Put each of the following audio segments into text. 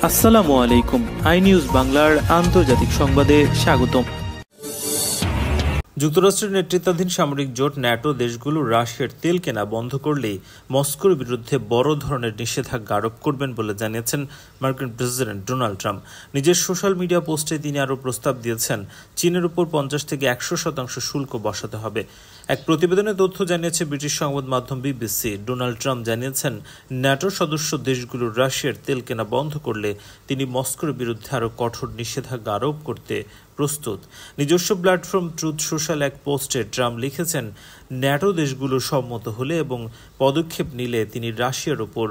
আসসালামু আলাইকুম। I news বাংলার আন্তর্জাতিক সংবাদে স্বাগতম। যুক্তরাষ্ট্রের নেতৃত্বাধীন সামরিক জোট ন্যাটো দেশগুলো রাশিয়ার তেল কেনা বন্ধ করলেই মস্কোর বিরুদ্ধে বড় ধরনের নিষেধাজ্ঞা আরোপ করবেন বলে জানিয়েছেন মার্কিন প্রেসিডেন্ট ডোনাল্ড ট্রাম্প। নিজের সোশ্যাল মিডিয়া পোস্টে তিনি আরও প্রস্তাব দিয়েছেন চীনের উপর 50 থেকে 100% শুল্ক বসাতে হবে। এক প্রতিবেদনে তথ্য জানিয়েছে ব্রিটিশ সংবাদ মাধ্যম বিবিসি। ডোনাল্ড ট্রাম্প জানিয়েছেন ন্যাটো সদস্য দেশগুলো রাশিয়ার তেল কেনা বন্ধ করলে তিনি মস্কোর বিরুদ্ধে আরও কঠোর নিষেধাজ্ঞা আরোপ করতে প্রস্তুত। নিজস্ব প্ল্যাটফর্ম ট্রুথ সোশ্যাল এক পোস্টে ট্রাম্প লিখেছেন, ন্যাটো দেশগুলো সম্মত হলে এবং পদক্ষেপ নিলে তিনি রাশিয়ার ওপর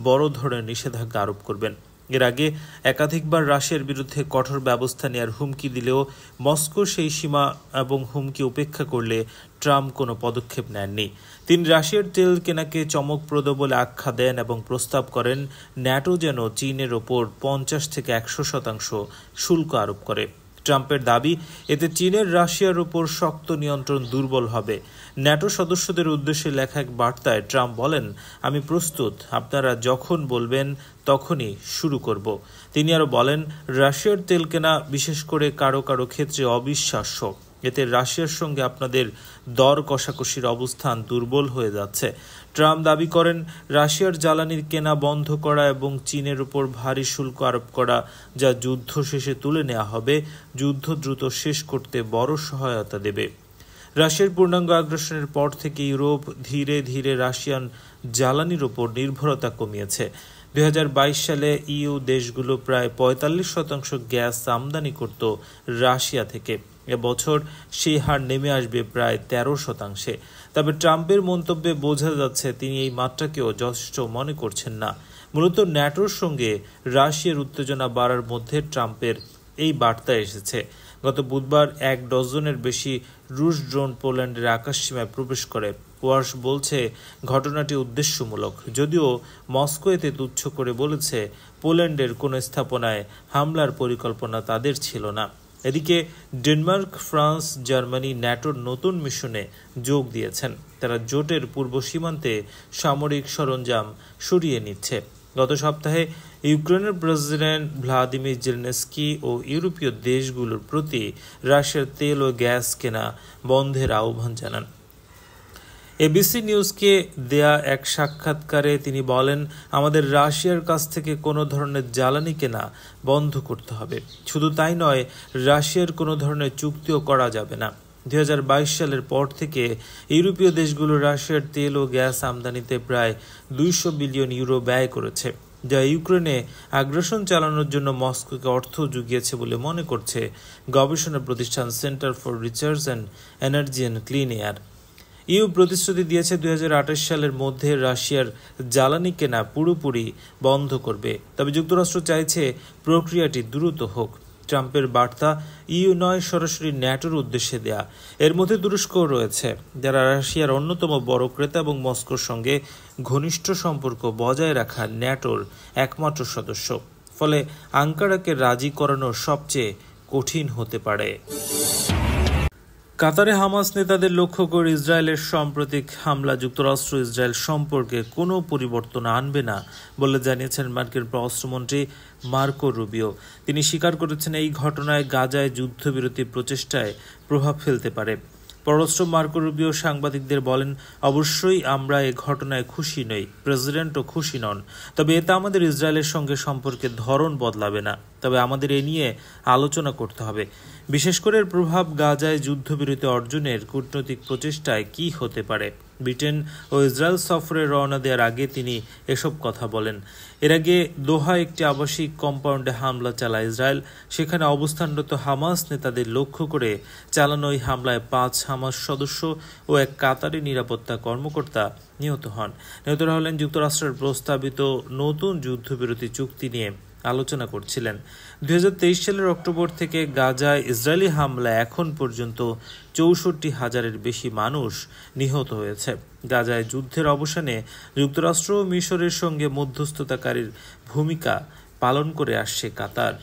বড় ধরনের নিষেধাজ্ঞা আরোপ করবেন। এর আগে একাধিকবার রাশিয়ার বিরুদ্ধে কঠোর ব্যবস্থা নেওয়ার হুমকি দিলেও মস্কো সেই সীমা এবং হুমকি উপেক্ষা করলে ট্রাম্প কোনো পদক্ষেপ নেননি। তিনি রাশিয়ার তেল কেনাকে চমকপ্রদ বলে আখ্যা দেন এবং প্রস্তাব করেন ন্যাটো যেন চীনের ওপর 50 থেকে 100% শুল্ক আরোপ করে। ট্রাম্পের দাবি, এতে চীনের রাশিয়ার উপর শক্ত নিয়ন্ত্রণ দুর্বল হবে। ন্যাটো সদস্যদের উদ্দেশ্যে লেখা এক বার্তায় ট্রাম্প বলেন, আমি প্রস্তুত, আপনারা যখন বলবেন তখনই শুরু করব। তিনি আরও বলেন, রাশিয়ার তেল কেনা বিশেষ করে কারো কারো ক্ষেত্রে অবিশ্বাস্য। এতে রাশিয়ার সঙ্গে আপনাদের দর কষাকষির অবস্থান দুর্বল হয়ে যাচ্ছে। ট্রাম্প দাবি করেন, রাশিয়ার জ্বালানির কেনা বন্ধ করা এবং চীনের উপর ভারী শুল্ক আরোপ করা যা যুদ্ধ শেষে তুলে নেওয়া হবে, যুদ্ধ দ্রুত শেষ করতে বড় সহায়তা দেবে। রাশিয়ার পূর্ণাঙ্গ আগ্রাসনের পর থেকে ইউরোপ ধীরে ধীরে রাশিয়ান জ্বালানির উপর নির্ভরতা কমিয়েছে। 2022 সালে ইইউ দেশগুলো প্রায় 45% গ্যাস আমদানি করত রাশিয়া থেকে। এবছর সেই হার নেমে আসবে প্রায় 13%। তবে ট্রাম্পের মন্তব্যে বোঝা যাচ্ছে তিনি এই মাত্রাকেও যথেষ্ট মনে করছেন না। মূলত ন্যাটোর সঙ্গে রাশিয়ার উত্তেজনা বাড়ার মধ্যে ট্রাম্পের এই বার্তা এসেছে। গত বুধবার 1 ডজনের বেশি রুশ ড্রোন পোল্যান্ডের আকাশসীমায় প্রবেশ করে। ওয়ার্স বলছে ঘটনাটি উদ্দেশ্যমূলক, যদিও মস্কো এতে তুচ্ছ করে বলেছে পোল্যান্ডের কোনো স্থাপনায় হামলার পরিকল্পনা তাদের ছিল না। এদিকে ডেনমার্ক, ফ্রান্স, জার্মানি ন্যাটোর নতুন মিশনে যোগ দিয়েছেন। তারা জোটের পূর্ব সীমান্তে সামরিক সরঞ্জাম সরিয়ে নিচ্ছে। গত সপ্তাহে ইউক্রেনের প্রেসিডেন্ট ভ্লাদিমির জেলেনস্কি ও ইউরোপীয় দেশগুলোর প্রতি রাশিয়ার তেল ও গ্যাস কেনা বন্ধের আহ্বান জানান। এবিসি নিউজকে দেয়া এক সাক্ষাৎকারে তিনি বলেন, আমাদের রাশিয়ার কাছ থেকে কোনো ধরনের জ্বালানি কেনা বন্ধ করতে হবে। শুধু তাই নয়, রাশিয়ার কোনো ধরনের চুক্তিও করা যাবে না। 2022 সালের পর থেকে ইউরোপীয় দেশগুলো রাশিয়ার তেল ও গ্যাস আমদানিতে প্রায় 200 বিলিয়ন ইউরো ব্যয় করেছে, যা ইউক্রেনে আগ্রাসন চালানোর জন্য মস্কোকে অর্থ জুগিয়েছে বলে মনে করছে গবেষণা প্রতিষ্ঠান Centre for Research and Energy and Clean Air. EU প্রতিশ্রুতি দিয়েছে 2028 সালের মধ্যে রাশিয়ার জ্বালানি কেনা পুরোপুরি বন্ধ করবে। তবে যুক্তরাষ্ট্র চাইছে প্রক্রিয়াটি দ্রুত হোক। ট্রাম্পের বার্তা ইউ নয়, সরাসরি ন্যাটোর উদ্দেশ্যে দেয়া। এর মধ্যে তুরস্কও রয়েছে, যারা রাশিয়ার অন্যতম বড় ক্রেতা এবং মস্কোর সঙ্গে ঘনিষ্ঠ সম্পর্ক বজায় রাখা ন্যাটোর একমাত্র সদস্য। ফলে আঙ্কারাকে রাজি করানো সবচেয়ে কঠিন হতে পারে। কাতারে হামাস নেতাদের লক্ষ্য করে ইসরায়েলের সাম্প্রতিক হামলা যুক্তরাষ্ট্র ইসরায়েল সম্পর্কে কোনো পরিবর্তন আনবে না বলে জানিয়েছেন মার্কিন পররাষ্ট্রমন্ত্রী মার্কো রুবিও। তিনি স্বীকার করেছেন এই ঘটনায় গাজায় যুদ্ধবিরতি প্রচেষ্টায় প্রভাব ফেলতে পারে। পররাষ্ট্র মার্কো রুবিও সাংবাদিকদের বলেন, অবশ্যই আমরা এ ঘটনায় খুশি নই, প্রেসিডেন্টও খুশি নন। তবে এতে আমাদের ইসরায়েলের সঙ্গে সম্পর্কের ধরন বদলাবে না। তবে আমাদের এ নিয়ে আলোচনা করতে হবে, বিশেষ করে এর প্রভাব গাজায় যুদ্ধবিরতি অর্জনের কূটনৈতিক প্রচেষ্টায় কি হতে পারে। ব্রিটেন ও ইসরায়েল সফরে রওনা দেওয়ার আগে তিনি এসব কথা বলেন। এর আগে দোহা একটি আবাসিক কম্পাউন্ডে হামলা চালায় ইসরায়েল। সেখানে অবস্থানরত হামাস নেতাদের লক্ষ্য করে চালানো ওই হামলায় 5 হামাস সদস্য ও এক কাতারি নিরাপত্তা কর্মকর্তা নিহত হন। নিহতরা হলেন যুক্তরাষ্ট্রের প্রস্তাবিত নতুন যুদ্ধবিরতি চুক্তি নিয়ে আলোচনা করছিলেন। 2023 সালের অক্টোবর থেকে গাজায় ইসরায়েলি হামলায় এখন পর্যন্ত 64,000-এর বেশি মানুষ নিহত হয়েছে। গাজায় যুদ্ধের অবসানে যুক্তরাষ্ট্র ও মিশরের সঙ্গে মধ্যস্থতাকারীর ভূমিকা পালন করে আসছে কাতার।